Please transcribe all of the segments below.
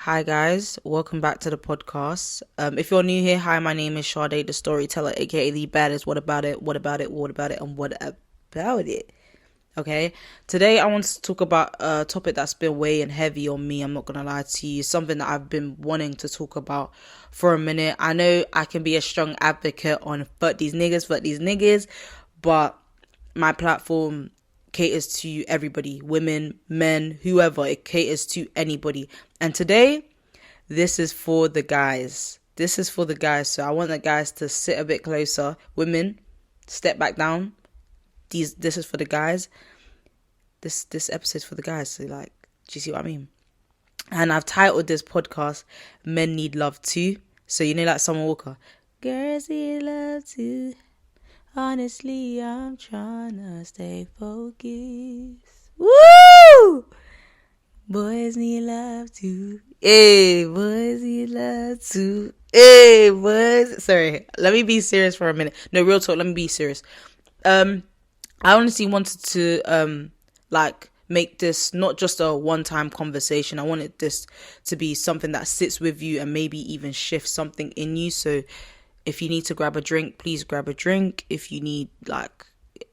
Hi guys, welcome back to the podcast. If you're new here, hi, my name is Sade, the storyteller, aka the baddest. What about it? What about it? What about it? And what about it? Okay, today I want to talk about a topic that's been weighing heavy on me. I'm not gonna lie to you, something that I've been wanting to talk about for a minute. I know I can be a strong advocate on fuck these niggas, but my platform caters to everybody, women, men, whoever. It caters to anybody. And today, this is for the guys. So I want the guys to sit a bit closer. Women, step back down. This is for the guys. This episode's for the guys. So, like, do you see what I mean? And I've titled this podcast "Men Need Love Too." So you know, like Summer Walker, girls need love too. Honestly, I'm trying to stay focused. Woo! Boys need love too. Hey, boys need love too. Hey, boys. Sorry, let me be serious for a minute. No, real talk, let me be serious. I honestly wanted to, make this not just a one-time conversation. I wanted this to be something that sits with you and maybe even shift something in you. So if you need to grab a drink, please grab a drink. If you need,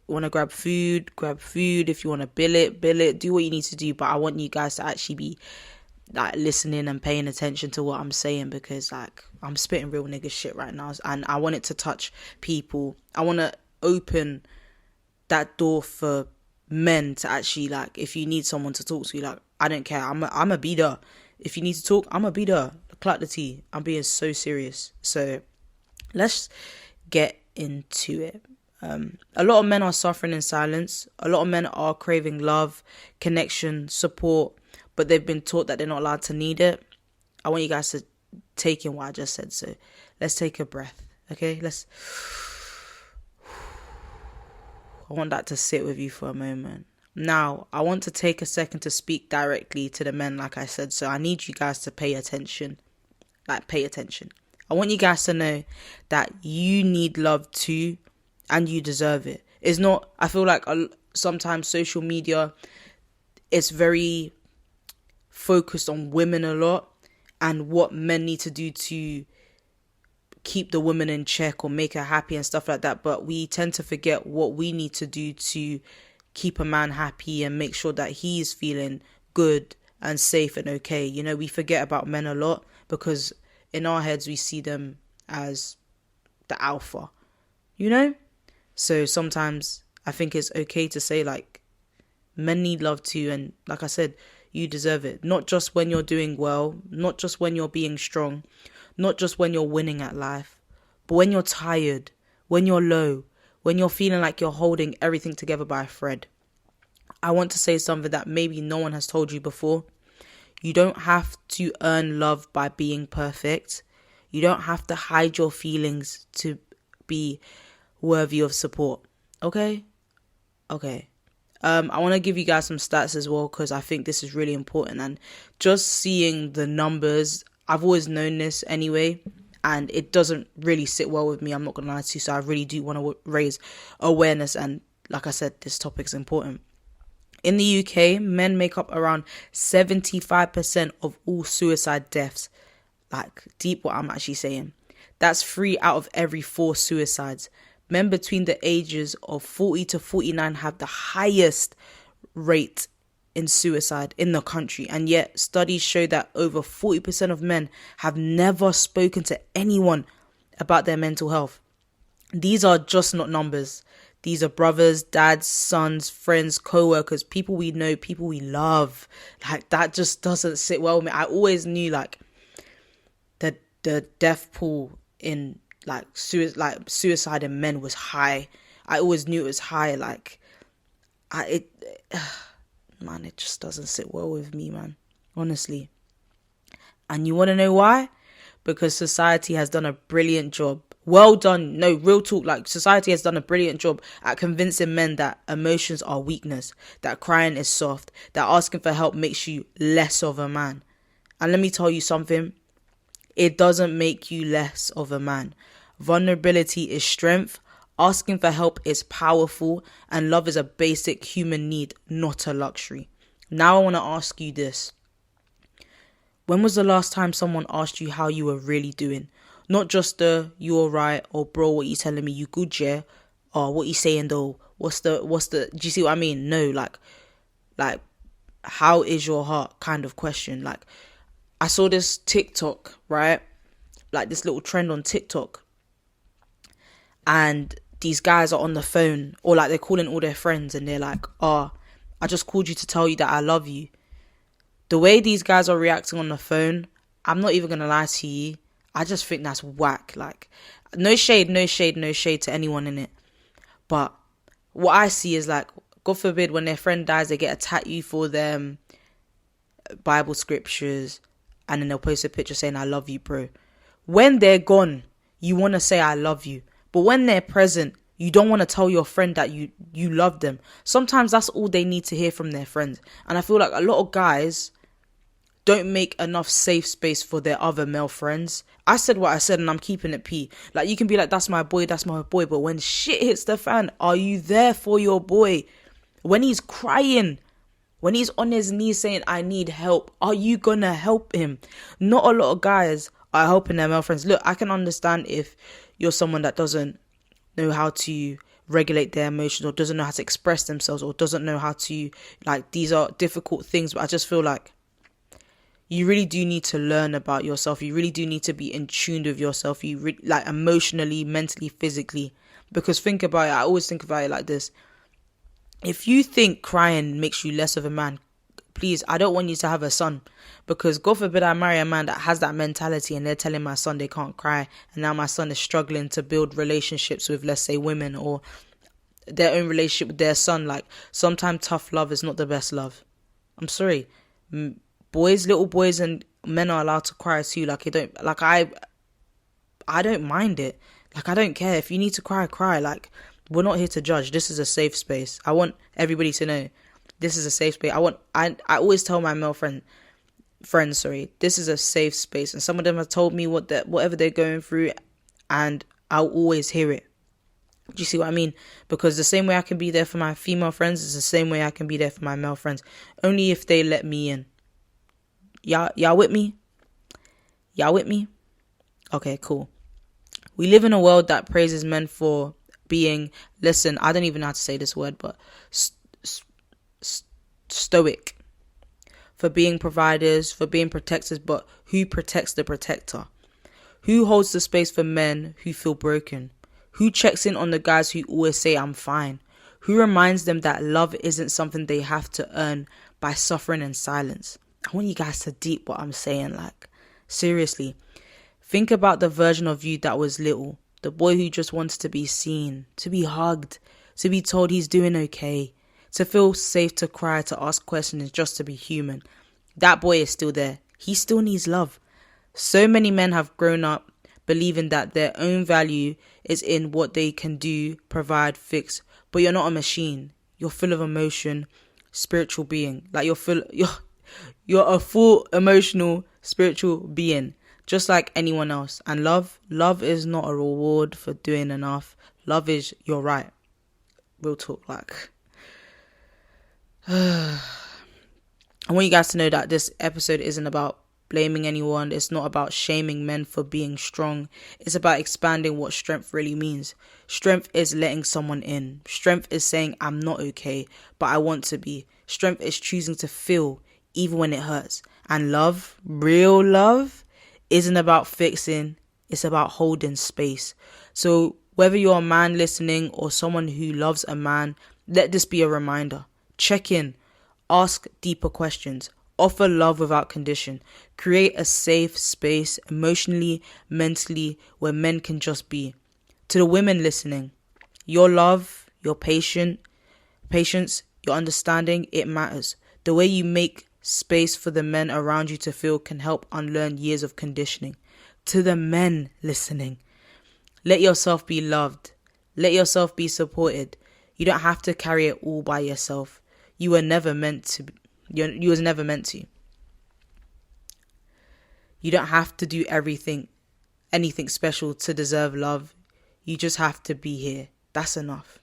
want to grab food. If you want to bill it. Do what you need to do. But I want you guys to actually be, listening and paying attention to what I'm saying, because, I'm spitting real nigga shit right now. And I want it to touch people. I want to open that door for men to actually, if you need someone to talk to, I don't care. I'm a be there. If you need to talk, I'm a be there. Clap the tea. I'm being so serious. So let's get into it. A lot of men are suffering in silence. A lot of men are craving love, connection, support, but they've been taught that they're not allowed to need it. I want you guys to take in what I just said. So let's take a breath, okay? I want that to sit with you for a moment. Now, I want to take a second to speak directly to the men, like I said. So I need you guys to pay attention. Pay attention. I want you guys to know that you need love too, and you deserve it. It's not, I feel like sometimes social media is very focused on women a lot and what men need to do to keep the woman in check or make her happy and stuff like that. But we tend to forget what we need to do to keep a man happy and make sure that he's feeling good and safe and okay. You know, we forget about men a lot because in our heads, we see them as the alpha, you know? So sometimes I think it's okay to say, men need love too. And like I said, you deserve it. Not just when you're doing well, not just when you're being strong, not just when you're winning at life, but when you're tired, when you're low, when you're feeling like you're holding everything together by a thread. I want to say something that maybe no one has told you before. You don't have to earn love by being perfect. You don't have to hide your feelings to be worthy of support. Okay? Okay. I want to give you guys some stats as well, because I think this is really important. And just seeing the numbers, I've always known this anyway, and it doesn't really sit well with me. I'm not going to lie to you. So I really do want to raise awareness. And like I said, this topic is important. In the UK, men make up around 75% of all suicide deaths. Deep what I'm actually saying. That's 3 out of every 4 suicides. Men between the ages of 40 to 49 have the highest rate in suicide in the country. And yet, studies show that over 40% of men have never spoken to anyone about their mental health. These are just not numbers. These are brothers, dads, sons, friends, co-workers, people we know, people we love. That just doesn't sit well with me. I always knew the death pool in suicide in men was high. I always knew it was high. It just doesn't sit well with me, man. Honestly. And you want to know why? Because society has done a brilliant job. Well done. No, real talk. Society has done a brilliant job at convincing men that emotions are weakness, that crying is soft, that asking for help makes you less of a man. And let me tell you something. It doesn't make you less of a man. Vulnerability is strength. Asking for help is powerful. And love is a basic human need, not a luxury. Now I want to ask you this. When was the last time someone asked you how you were really doing? Not just the you alright, or bro, what you telling me, you good, yeah? Or what you saying though? Do you see what I mean? No, like how is your heart kind of question. Like, I saw this TikTok, right? Like this little trend on TikTok, and these guys are on the phone, or like they're calling all their friends, and they're like, oh, I just called you to tell you that I love you. The way these guys are reacting on the phone, I'm not even gonna lie to you, I just think that's whack. Like, no shade to anyone in it, but what I see is like, God forbid, when their friend dies, they get a tattoo for them, Bible scriptures, and then they'll post a picture saying, I love you, bro. When they're gone, you want to say, I love you. But when they're present, you don't want to tell your friend that you love them. Sometimes that's all they need to hear from their friends. And I feel like a lot of guys don't make enough safe space for their other male friends. I said what I said, and I'm keeping it P. Like, you can be like, that's my boy. But when shit hits the fan, are you there for your boy? When he's crying, when he's on his knees saying, I need help, are you gonna help him? Not a lot of guys are helping their male friends. Look, I can understand if you're someone that doesn't know how to regulate their emotions, or doesn't know how to express themselves, or doesn't know how to, like, these are difficult things. But I just feel like you really do need to learn about yourself. You really do need to be in tune with yourself. Like, emotionally, mentally, physically. Because think about it. I always think about it like this. If you think crying makes you less of a man, please, I don't want you to have a son. Because God forbid I marry a man that has that mentality, and they're telling my son they can't cry, and now my son is struggling to build relationships with, let's say, women, or their own relationship with their son. Like, sometimes tough love is not the best love. I'm sorry. Little boys and men are allowed to cry too. Like, I don't mind it. Like, I don't care. If you need to cry, cry. Like, we're not here to judge. This is a safe space. I want everybody to know this is a safe space. I always tell my male friends, this is a safe space. And some of them have told me whatever they're going through, and I'll always hear it. Do you see what I mean? Because the same way I can be there for my female friends is the same way I can be there for my male friends. Only if they let me in. Y'all with me? Y'all with me? Okay, cool. We live in a world that praises men for being, listen, I don't even know how to say this word, but stoic. For being providers, for being protectors, but who protects the protector? Who holds the space for men who feel broken? Who checks in on the guys who always say, I'm fine? Who reminds them that love isn't something they have to earn by suffering in silence? I want you guys to deep what I'm saying. Like, seriously, think about the version of you that was little. The boy who just wants to be seen, to be hugged, to be told he's doing okay, to feel safe to cry, to ask questions, just to be human. That boy is still there. He still needs love. So many men have grown up believing that their own value is in what they can do, provide, fix. But you're not a machine. You're full of emotion, spiritual being. Like, you're a full emotional, spiritual being, just like anyone else. And love is not a reward for doing enough. Love is your right. Real talk. Like, I want you guys to know that this episode isn't about blaming anyone. It's not about shaming men for being strong. It's about expanding what strength really means. Strength is letting someone in. Strength is saying, I'm not okay, but I want to be. Strength is choosing to feel even when it hurts. And love, real love, isn't about fixing. It's about holding space. So whether you're a man listening or someone who loves a man, let this be a reminder. Check in. Ask deeper questions. Offer love without condition. Create a safe space, emotionally, mentally, where men can just be. To the women listening, your love, your patience, your understanding, it matters. The way you make space for the men around you to feel can help unlearn years of conditioning. To the men listening, let yourself be loved. Let yourself be supported. You don't have to carry it all by yourself. You were never meant to. You was never meant to. You don't have to do anything special to deserve love. You just have to be here. That's enough.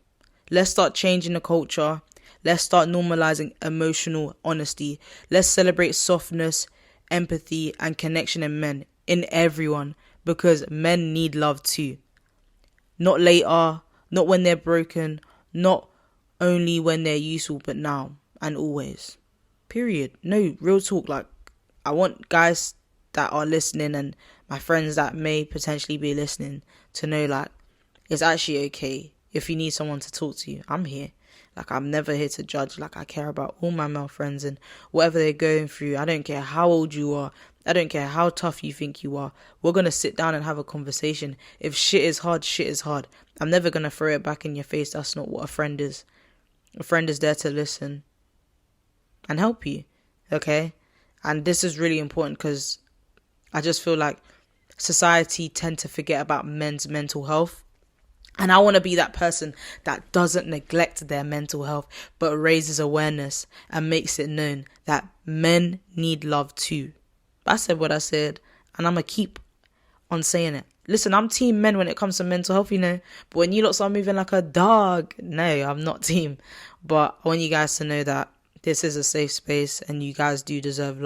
Let's start changing the culture. Let's start normalizing emotional honesty. Let's celebrate softness, empathy, and connection in men, in everyone, because men need love too. Not later, not when they're broken, not only when they're useful, but now and always. Period. No, real talk. Like, I want guys that are listening and my friends that may potentially be listening to know, like, it's actually okay. If you need someone to talk to you, I'm here. Like, I'm never here to judge. Like, I care about all my male friends and whatever they're going through. I don't care how old you are. I don't care how tough you think you are. We're going to sit down and have a conversation. If shit is hard, shit is hard. I'm never going to throw it back in your face. That's not what a friend is. A friend is there to listen and help you. Okay? And this is really important because I just feel like society tend to forget about men's mental health. And I want to be that person that doesn't neglect their mental health, but raises awareness and makes it known that men need love too. I said what I said, and I'm going to keep on saying it. Listen, I'm team men when it comes to mental health, you know. But when you lot start moving like a dog, no, I'm not team. But I want you guys to know that this is a safe space and you guys do deserve love.